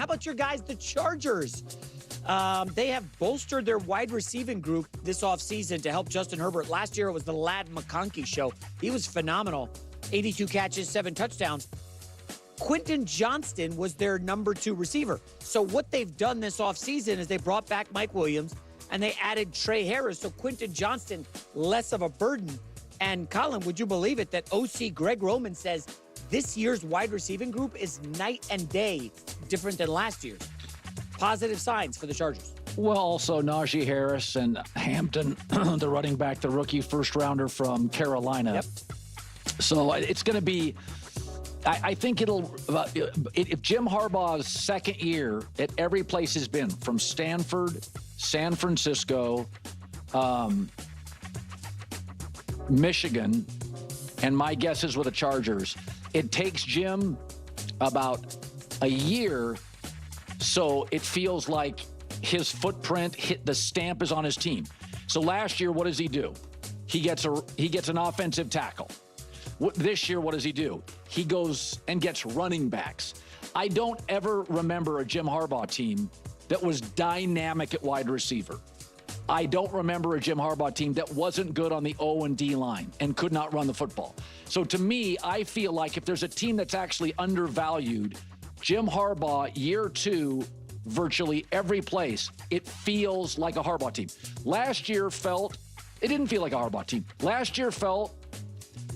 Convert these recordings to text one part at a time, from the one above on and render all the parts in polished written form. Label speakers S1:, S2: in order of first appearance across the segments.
S1: How about your guys, the Chargers? They have bolstered their wide receiving group this offseason to help Justin Herbert. Last year, it was the Lad McConkey show. He was phenomenal. 82 catches, 7 touchdowns. Quentin Johnston was their number 2 receiver. So what they've done this offseason is they brought back Mike Williams and they added Trey Harris. So Quentin Johnston, less of a burden. And Colin, would you believe it that OC Greg Roman says this year's wide receiving group is night and day different than last year's? Positive signs for the Chargers.
S2: Well, also Najee Harris and Hampton, the running back, the rookie first rounder from Carolina.
S1: Yep.
S2: So it's going to be, I think if Jim Harbaugh's second year at every place has been, from Stanford, San Francisco, Michigan, and my guess is with the Chargers, it takes Jim about a year so it feels like his footprint, the stamp is on his team. So last year, what does he do? He gets an offensive tackle. This year, what does he do? He goes and gets running backs. I don't ever remember a Jim Harbaugh team that was dynamic at wide receiver. I don't remember a Jim Harbaugh team that wasn't good on the O and D line and could not run the football. So to me, I feel like if there's a team that's actually undervalued, Jim Harbaugh, year 2, virtually every place, it feels like a Harbaugh team. Last year it didn't feel like a Harbaugh team. Last year felt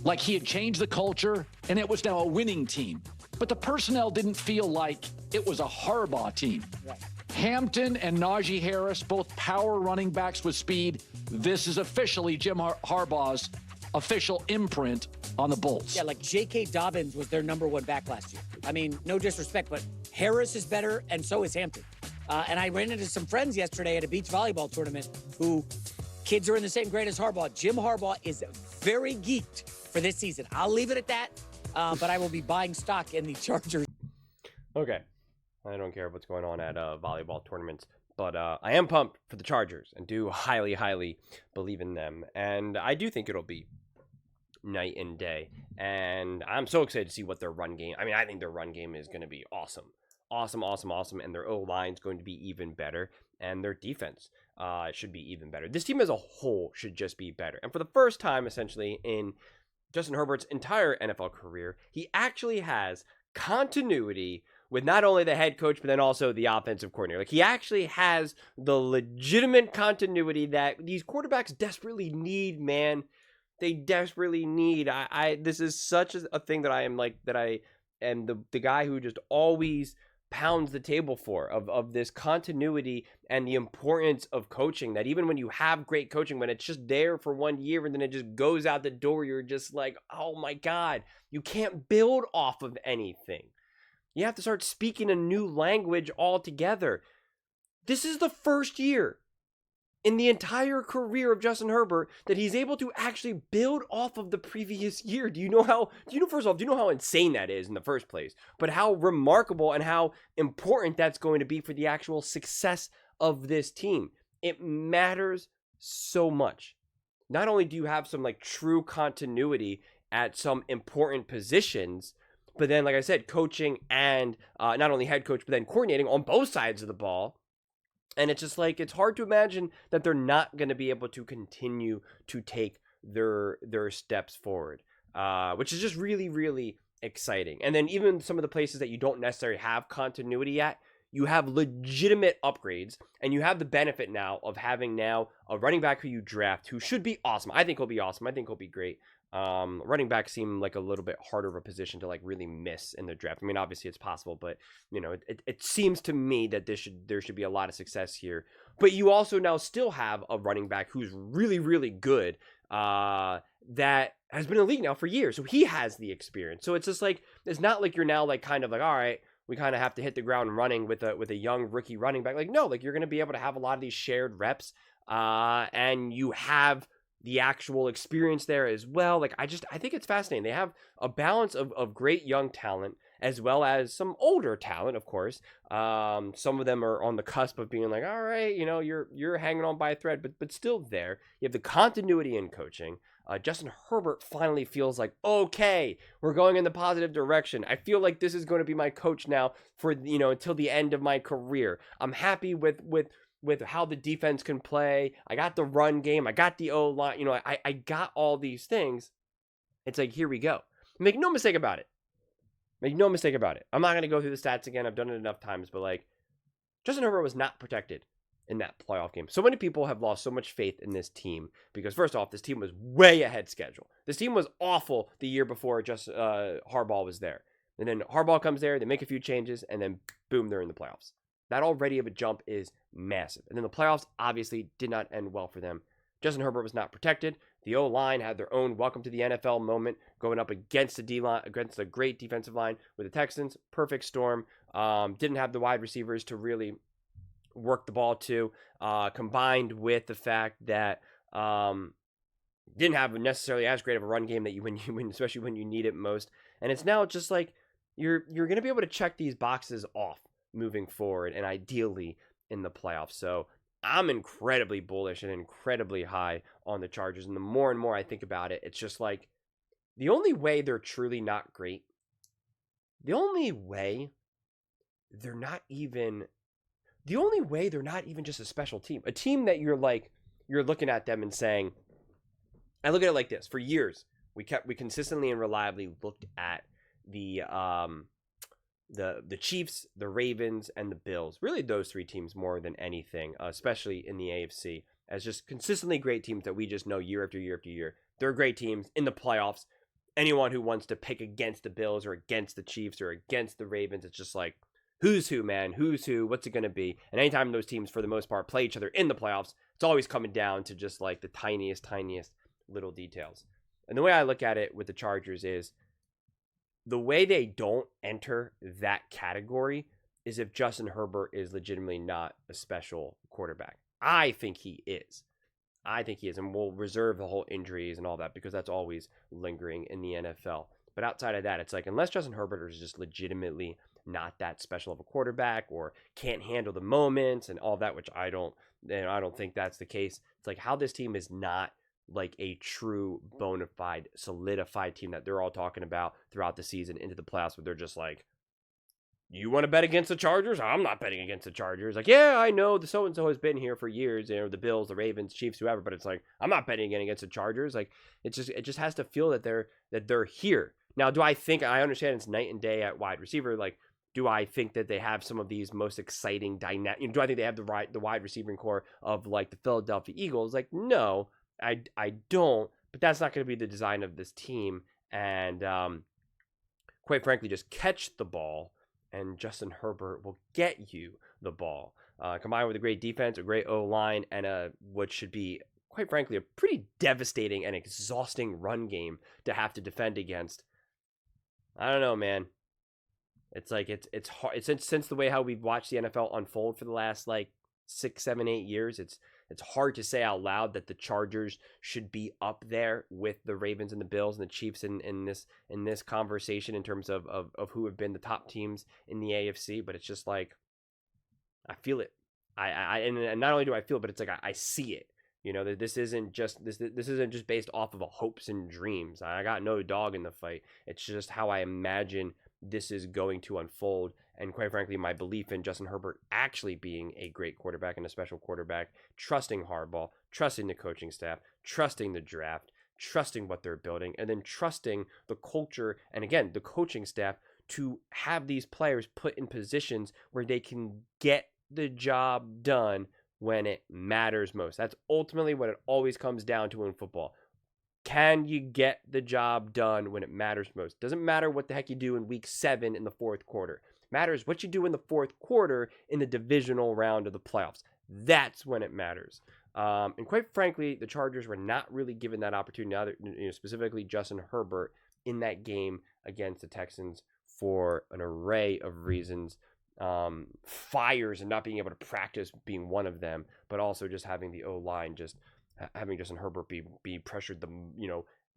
S2: like he had changed the culture and it was now a winning team. But the personnel didn't feel like it was a Harbaugh team.
S1: Right.
S2: Hampton and Najee Harris, both power running backs with speed. This is officially Jim Harbaugh's official imprint on the Bolts.
S1: Yeah, like J.K. Dobbins was their number 1 back last year. I mean, no disrespect, but Harris is better, and so is Hampton. And I ran into some friends yesterday at a beach volleyball tournament who kids are in the same grade as Harbaugh. Jim Harbaugh is very geeked for this season. I'll leave it at that, but I will be buying stock in the Chargers.
S3: Okay. I don't care what's going on at volleyball tournaments, but I am pumped for the Chargers and do highly, highly believe in them. And I do think it'll be night and day. And I'm so excited to see what their run game. I mean, I think their run game is going to be awesome. Awesome. And their O-line is going to be even better. And their defense should be even better. This team as a whole should just be better. And for the first time, essentially, in Justin Herbert's entire NFL career, he actually has continuity with not only the head coach, but then also the offensive coordinator. Like, he actually has the legitimate continuity that these quarterbacks desperately need, man. They desperately need. This is such a thing that I am like, that I am the guy who just always pounds the table for, of this continuity and the importance of coaching, that even when you have great coaching, when it's just there for 1 year and then it just goes out the door, you're just like, oh my God, you can't build off of anything. You have to start speaking a new language altogether. This is the first year in the entire career of Justin Herbert that he's able to actually build off of the previous year. First off, do you know how insane that is in the first place? But how remarkable and how important that's going to be for the actual success of this team. It matters so much. Not only do you have some like true continuity at some important positions, but then, like I said, coaching and not only head coach, but then coordinating on both sides of the ball. And it's just like, it's hard to imagine that they're not going to be able to continue to take their steps forward, which is just really, really exciting. And then even some of the places that you don't necessarily have continuity at, you have legitimate upgrades, and you have the benefit now of having now a running back who you draft who should be awesome. I think he'll be awesome. I think he'll be great. Running back seem like a little bit harder of a position to like really miss in the draft. I mean, obviously it's possible, but you know, it seems to me that there should be a lot of success here. But you also now still have a running back who's really, really good, that has been in the league now for years. So he has the experience. So it's just like, it's not like you're now like kind of like, all right, we kind of have to hit the ground running with a young rookie running back. Like, no, like you're going to be able to have a lot of these shared reps, and you have the actual experience there as well. Like, I think it's fascinating. They have a balance of great young talent as well as some older talent, of course. Some of them are on the cusp of being like, all right, you know, you're hanging on by a thread, but still there. You have the continuity in coaching. Justin Herbert finally feels like, okay, we're going in the positive direction. I feel like this is going to be my coach now for, until the end of my career. I'm happy with how the defense can play. I got the run game. I got the O-line. I got all these things. It's like, here we go. Make no mistake about it. Make no mistake about it. I'm not going to go through the stats again. I've done it enough times, but like, Justin Herbert was not protected in that playoff game. So many people have lost so much faith in this team because, first off, this team was way ahead schedule. This team was awful the year before Harbaugh was there. And then Harbaugh comes there, they make a few changes, and then boom, they're in the playoffs. That already of a jump is massive. And then the playoffs obviously did not end well for them. Justin Herbert was not protected. The O-line had their own welcome to the NFL moment going up against the D-line, against a great defensive line with the Texans. Perfect storm. Didn't have the wide receivers to really work the ball to, combined with the fact that didn't have necessarily as great of a run game that especially when you need it most. And it's now just like you're going to be able to check these boxes off moving forward, and ideally in the playoffs. So I'm incredibly bullish and incredibly high on the Chargers. And the more and more I think about it, it's just like the only way they're truly not great, the only way they're not even just a special team, a team that you're looking at them and saying, I look at it like this. For years, we consistently and reliably looked at the Chiefs, the Ravens, and the Bills. Really, those three teams more than anything, especially in the AFC, as just consistently great teams that we just know year after year after year. They're great teams in the playoffs. Anyone who wants to pick against the Bills or against the Chiefs or against the Ravens, it's just like, who's who, man? Who's who? What's it going to be? And anytime those teams, for the most part, play each other in the playoffs, it's always coming down to just like the tiniest little details. And the way I look at it with the Chargers is the way they don't enter that category is if Justin Herbert is legitimately not a special quarterback. I think he is. And we'll reserve the whole injuries and all that because that's always lingering in the NFL. But outside of that, it's like, unless Justin Herbert is just legitimately not that special of a quarterback or can't handle the moments and all that, which I don't think that's the case. It's like how this team is not like a true bona fide solidified team that they're all talking about throughout the season into the playoffs, where they're just like, you want to bet against the Chargers? I'm not betting against the Chargers. Like, yeah, I know the so-and-so has been here for years, the Bills, the Ravens, Chiefs, whoever, but it's like, I'm not betting against the Chargers. Like, it just has to feel that they're here. Now, do I understand it's night and day at wide receiver? Like, do I think that they have some of these most exciting dynamic? Do I think they have the wide receiving core of like the Philadelphia Eagles? Like, no, I don't. But that's not going to be the design of this team. And quite frankly, just catch the ball, and Justin Herbert will get you the ball. Combined with a great defense, a great O-line, and what should be, quite frankly, a pretty devastating and exhausting run game to have to defend against. I don't know, man. It's like it's hard. Since the way how we've watched the NFL unfold for the last like 6, 7, 8 years, it's hard to say out loud that the Chargers should be up there with the Ravens and the Bills and the Chiefs in this conversation in terms of who have been the top teams in the AFC. But it's just like, I feel it. And not only do I feel it, but it's like I see it. This isn't just based off of a hopes and dreams. I got no dog in the fight. It's just how I imagine this is going to unfold. And quite frankly, my belief in Justin Herbert actually being a great quarterback and a special quarterback, trusting Harbaugh, trusting the coaching staff, trusting the draft, trusting what they're building, and then trusting the culture and, again, the coaching staff to have these players put in positions where they can get the job done when it matters most. That's ultimately what it always comes down to in football. Can you get the job done when it matters most? Doesn't matter what the heck you do in week 7 in the fourth quarter. Matters what you do in the fourth quarter in the divisional round of the playoffs. That's when it matters. And quite frankly, the Chargers were not really given that opportunity, specifically Justin Herbert, in that game against the Texans for an array of reasons. Fires and not being able to practice being one of them, but also just having the O-line, just having Justin Herbert be pressured,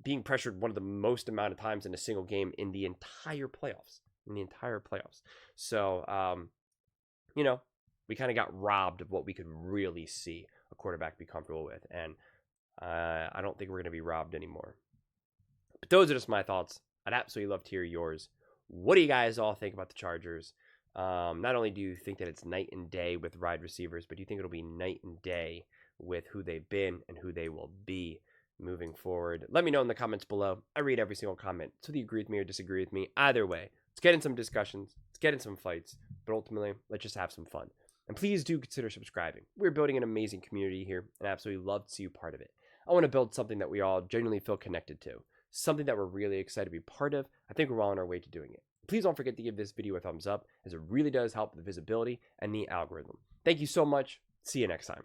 S3: being pressured one of the most amount of times in a single game in the entire playoffs. So, we kind of got robbed of what we could really see a quarterback be comfortable with. And I don't think we're going to be robbed anymore. But those are just my thoughts. I'd absolutely love to hear yours. What do you guys all think about the Chargers? Not only do you think that it's night and day with wide receivers, but do you think it'll be night and day with who they've been and who they will be moving forward? Let me know in the comments below. I read every single comment. So whether you agree with me or disagree with me, either way, let's get in some discussions. Let's get in some fights. But ultimately, let's just have some fun. And please do consider subscribing. We're building an amazing community here, and I absolutely love to see you part of it. I want to build something that we all genuinely feel connected to. Something that we're really excited to be part of. I think we're well on our way to doing it. Please don't forget to give this video a thumbs up, as it really does help the visibility and the algorithm. Thank you so much. See you next time.